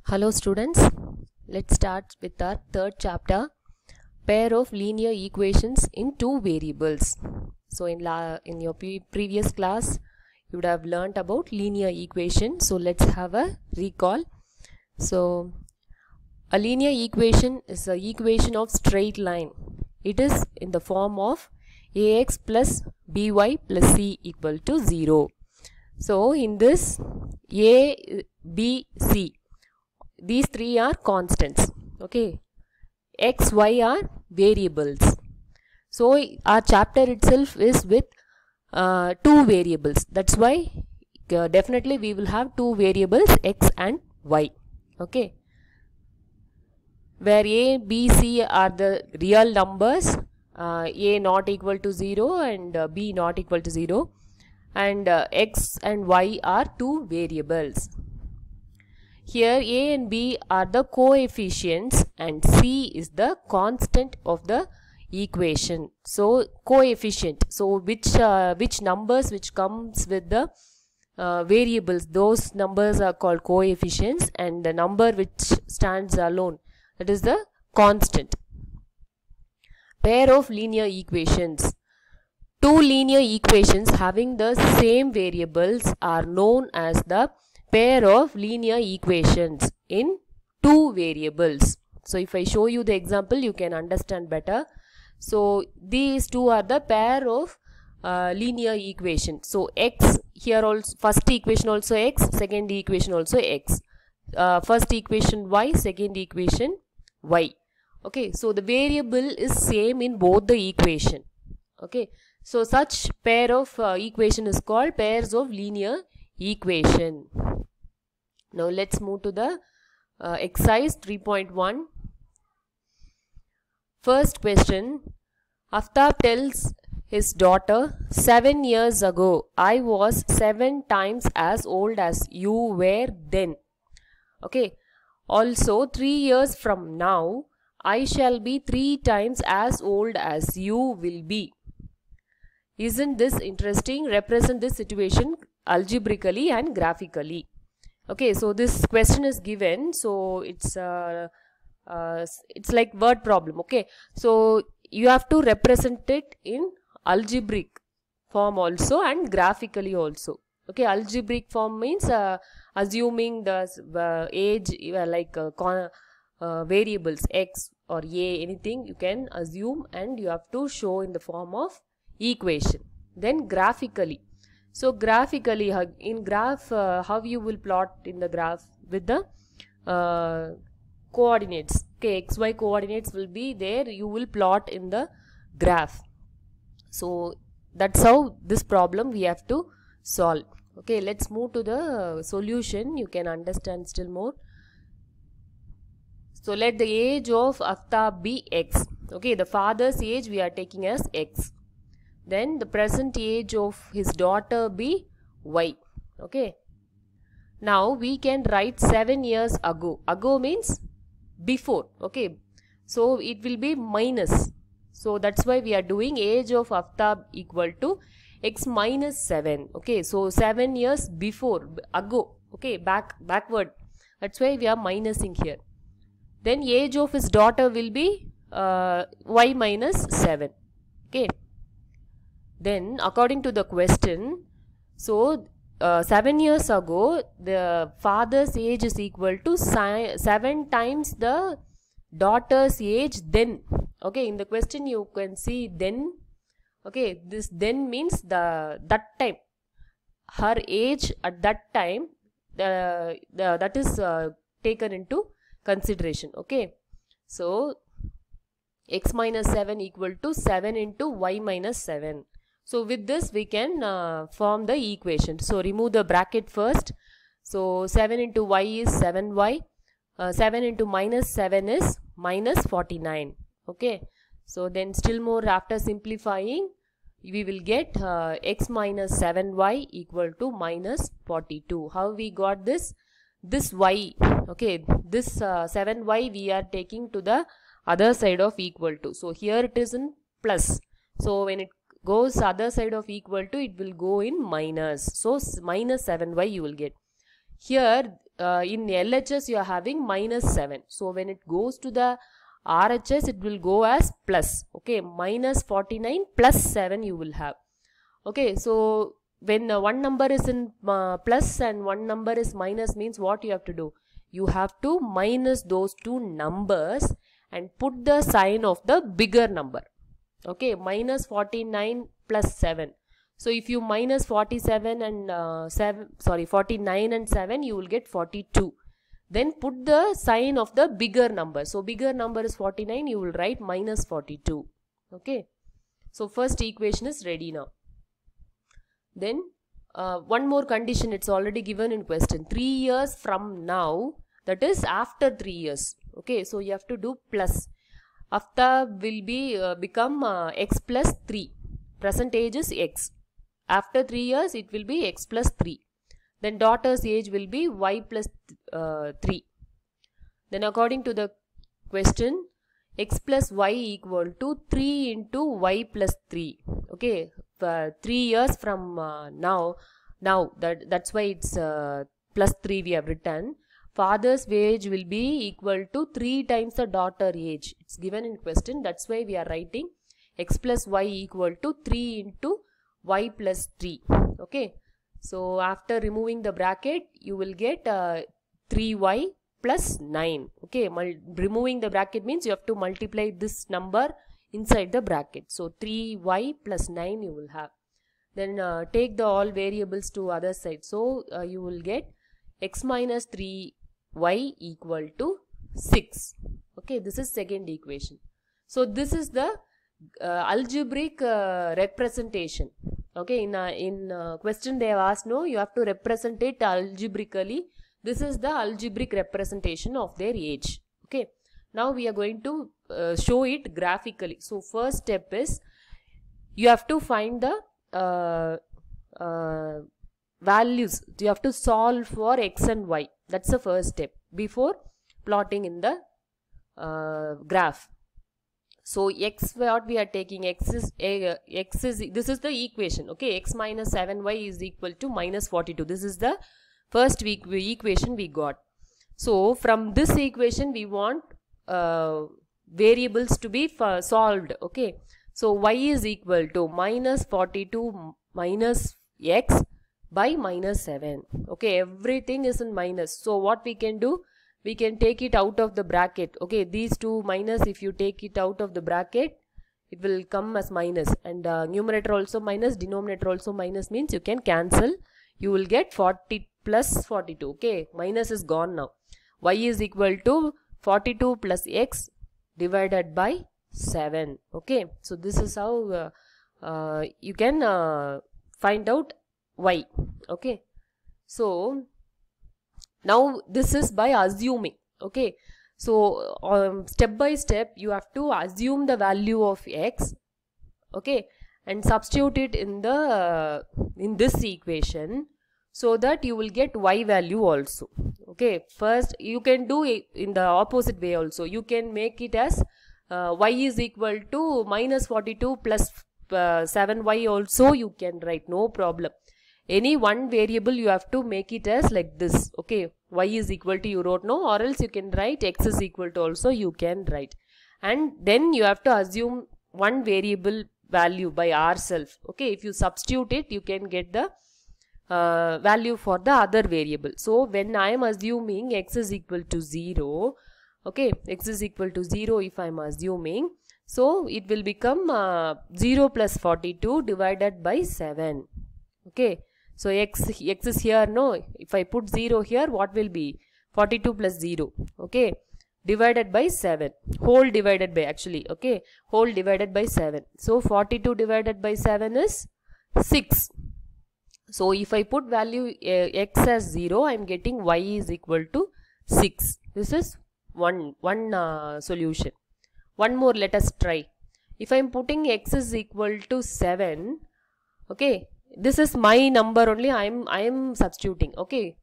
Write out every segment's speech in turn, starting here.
Hello students, let's start with our third chapter, pair of linear equations in two variables. So in your previous class you would have learnt about linear equation. So let's have a recall. So a linear equation is an equation of straight line. It is in the form of ax plus by plus c equal to 0. So in this a, b, c, these three are constants. Okay, x, y are variables. So our chapter itself is with two variables. That's why definitely we will have two variables, x and y. Okay, where a, b, c are the real numbers, a not equal to 0 and b not equal to 0, and x and y are two variables. Here a and b are the coefficients and c is the constant of the equation. So coefficient, so which numbers which comes with the variables, those numbers are called coefficients, and the number which stands alone, that is the constant. Pair of linear equations. Two linear equations having the same variables are known as the pair of linear equations in two variables. So if I show you the example, you can understand better. So these two are the pair of linear equations. So x, here also first equation also x, second equation also x, first equation y, second equation y. Okay, so the variable is same in both the equation. Okay, so such pair of equation is called pairs of linear equation. Now let's move to the exercise 3.1. First question. Aftab tells his daughter, 7 years ago I was 7 times as old as you were then. Okay. Also 3 years from now I shall be 3 times as old as you will be. Isn't this interesting? Represent this situation algebraically and graphically. Okay, so this question is given, so it's like word problem. Okay, so you have to represent it in algebraic form also and graphically also. Okay, algebraic form means assuming the age like variables x or a, anything you can assume, and you have to show in the form of equation. Then graphically. So graphically, in graph, how you will plot in the graph with the coordinates. Okay, x, y coordinates will be there. You will plot in the graph. So that's how this problem we have to solve. Okay, let's move to the solution. You can understand still more. So let the age of Aftab be x. Okay, the father's age we are taking as x. Then the present age of his daughter be y. Okay. Now we can write 7 years ago. Ago means before. Okay. So it will be minus. So that's why we are doing age of Aftab equal to x minus 7. Okay. So 7 years before. Ago. Okay. Backward. That's why we are minusing here. Then age of his daughter will be y minus 7. Okay. Then according to the question, so 7 years ago the father's age is equal to 7 times the daughter's age then. Okay, in the question you can see then. Okay, this then means that time, her age at that time, that is taken into consideration. Okay, so x minus 7 equal to 7 into y minus 7. So with this we can form the equation. So remove the bracket first. So 7 into y is 7y. 7 into minus 7 is minus 49. Okay. So then still more after simplifying we will get x minus 7y equal to minus 42. How we got this? This y. Okay. This 7y we are taking to the other side of equal to. So here it is in plus. So when it goes other side of equal to, it will go in minus. So minus 7y you will get. Here in LHS you are having minus 7. So when it goes to the RHS, it will go as plus. Okay, minus 49 plus 7 you will have. Okay, so when one number is in plus and one number is minus, means what you have to do? You have to minus those two numbers and put the sign of the bigger number. Okay, minus 49 plus 7. So if you minus 47 and 49 and 7, you will get 42. Then put the sign of the bigger number. So bigger number is 49, you will write minus 42. Okay, so first equation is ready now. Then one more condition, it's already given in question. 3 years from now, that is after 3 years. Okay, so you have to do plus. After will be become x plus 3. Present age is x. After 3 years, it will be x plus 3. Then daughter's age will be y plus 3. Then according to the question, x plus y equal to 3 into y plus 3. Okay, 3 years from now that's why it's plus 3 we have written. Father's age will be equal to 3 times the daughter age. It's given in question, that's why we are writing x plus y equal to 3 into y plus 3. Okay, so after removing the bracket, you will get 3y plus 9. Okay, removing the bracket means you have to multiply this number inside the bracket. So 3y plus 9 you will have. Then take the all variables to other side. So you will get x minus 3y equal to 6. Okay, this is second equation. So this is the algebraic representation. Okay, in question they have asked, no, you have to represent it algebraically. This is the algebraic representation of their age. Okay, now we are going to show it graphically. So first step is you have to find the values. You have to solve for x and y. That's the first step before plotting in the graph. So x, what we are taking, this is the equation. Okay, x minus 7y is equal to minus 42. This is the first equation we got. So from this equation we want variables to be solved. Okay, so y is equal to minus 42 minus x by minus 7. Okay, everything is in minus. So what we can do? We can take it out of the bracket. Okay, these two minus, if you take it out of the bracket, it will come as minus, and numerator also minus, denominator also minus, means you can cancel. You will get 40 plus 42. Okay, minus is gone now. Y is equal to 42 plus x divided by 7. Okay, so this is how you can find out y. Okay, so now this is by assuming. Okay, so step by step you have to assume the value of x. Okay, and substitute it in the in this equation, so that you will get y value also. Okay, first you can do it in the opposite way also. You can make it as y is equal to minus 42 plus 7y also you can write, no problem. Any one variable you have to make it as like this. Okay, y is equal to you wrote, no, or else you can write x is equal to also you can write. And then you have to assume one variable value by ourselves. Okay, if you substitute it, you can get the value for the other variable. So when I am assuming x is equal to 0, okay, x is equal to 0 if I am assuming, so it will become 0 plus 42 divided by 7. Okay, so x is here, no, if I put 0 here, what will be 42 plus 0, okay, divided by 7, whole divided by, actually, okay, whole divided by 7. So 42 divided by 7 is 6. So if I put value x as 0, I am getting y is equal to 6. This is one solution. One more, let us try. If I am putting x is equal to 7, okay, this is my number only, I am substituting. Okay,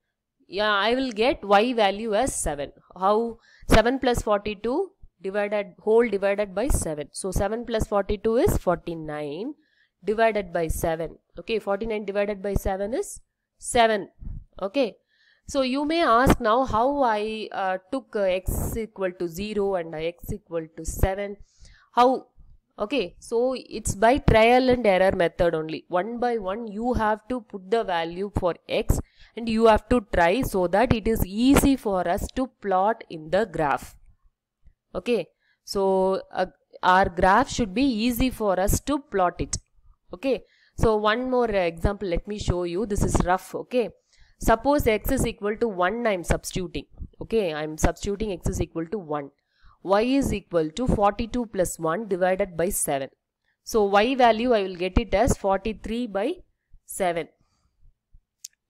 yeah, I will get y value as 7. How? 7 plus 42 divided, whole divided by 7. So 7 plus 42 is 49 divided by 7. Okay, 49 divided by 7 is 7. Okay, So you may ask now how I took x equal to 0 and x equal to 7. How? Okay, so it's by trial and error method only. One by one you have to put the value for x and you have to try so that it is easy for us to plot in the graph. Okay, so our graph should be easy for us to plot it. Okay, so one more example, let me show you. This is rough. Okay, suppose x is equal to 1, I am substituting. Okay, I am substituting x is equal to 1. Y is equal to 42 plus 1 divided by 7. So y value I will get it as 43 by 7.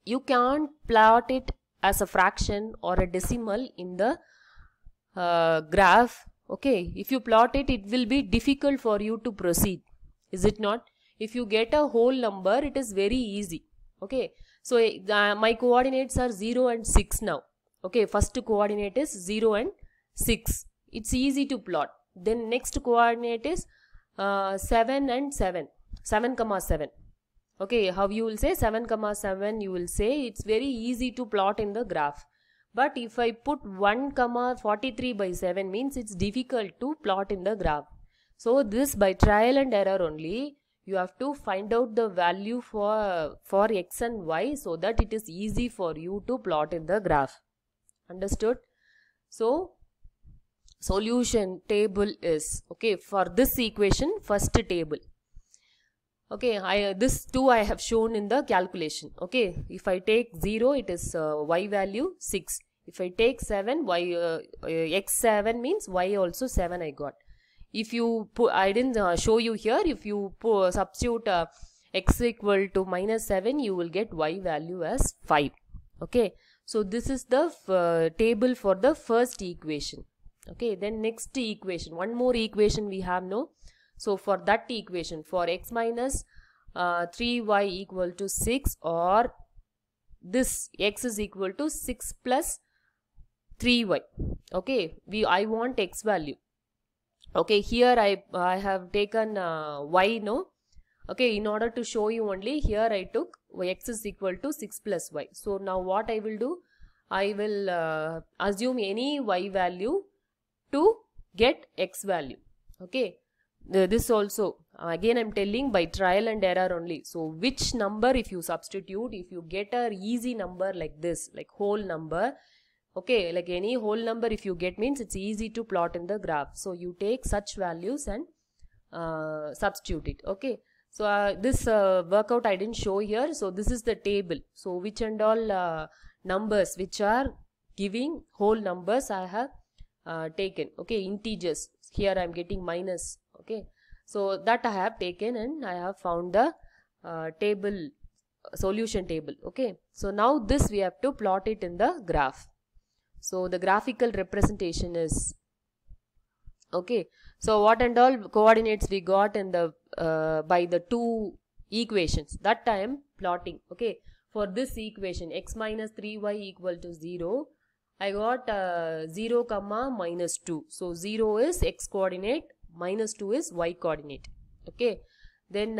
You can't plot it as a fraction or a decimal in the graph. Okay, if you plot it, it will be difficult for you to proceed. Is it not? If you get a whole number, it is very easy. Okay, so my coordinates are 0 and 6 now. Okay, first coordinate is 0 and 6. It's easy to plot. Then next coordinate is 7 and 7. 7 comma 7. Okay, how you will say 7 comma 7, you will say it's very easy to plot in the graph. But if I put 1 comma 43 by 7 means it's difficult to plot in the graph. So this by trial and error only, you have to find out the value for x and y so that it is easy for you to plot in the graph. Understood? So solution table is, okay, for this equation, first table. Okay, this 2 I have shown in the calculation. Okay, if I take 0, it is y value 6. If I take 7, x 7 means y also 7 I got. If you put, I didn't show you here, if you substitute x equal to minus 7, you will get y value as 5. Okay, so this is the table for the first equation. Okay, then next equation, one more equation we have no. So for that equation, for x minus 3y equal to 6, or this x is equal to 6 plus 3y. Okay, I want x value. Okay, here I have taken y no. Okay, in order to show you only, here I took x is equal to 6 plus y. So now what I will do, I will assume any y value to get x value. Okay, this also again I am telling by trial and error only. So which number if you substitute, if you get a easy number like this, like whole number, okay, like any whole number if you get means it's easy to plot in the graph. So you take such values and substitute it. Okay, so this workout I didn't show here. So this is the table. So which and all numbers which are giving whole numbers I have taken. Okay, integers, here I am getting minus. Okay, so that I have taken and I have found the table, solution table. Okay, so now this we have to plot it in the graph. So the graphical representation is, okay, so what and all coordinates we got in the by the two equations, that I am plotting. Okay, for this equation x minus 3y equal to 0, I got 0 comma minus 2. So 0 is x coordinate, minus 2 is y coordinate. Okay, then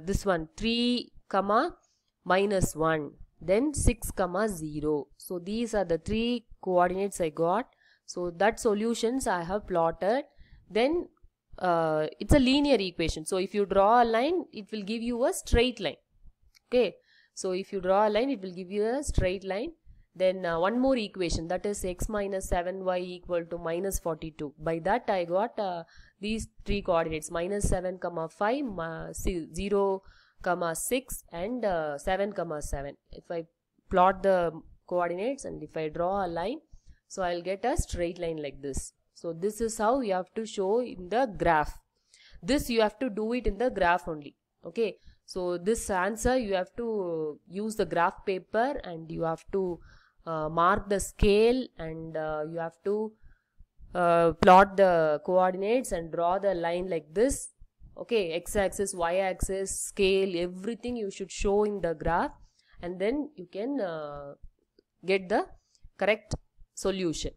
this one 3 comma minus 1, then 6 comma 0. So these are the three coordinates I got. So that solutions I have plotted. Then it's a linear equation. So if you draw a line, it will give you a straight line. Okay, so if you draw a line, it will give you a straight line. Then one more equation, that is x minus 7y equal to minus 42. By that I got these three coordinates, minus 7 comma 5, 0 comma 6 and 7 comma 7. If I plot the coordinates and if I draw a line, so I will get a straight line like this. So this is how you have to show in the graph. This you have to do it in the graph only. Okay, so this answer you have to use the graph paper and you have to mark the scale and you have to plot the coordinates and draw the line like this. Okay, x-axis, y-axis, scale, everything you should show in the graph, and then you can get the correct solution.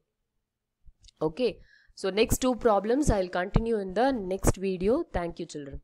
Okay, so next two problems I will continue in the next video. Thank you, children.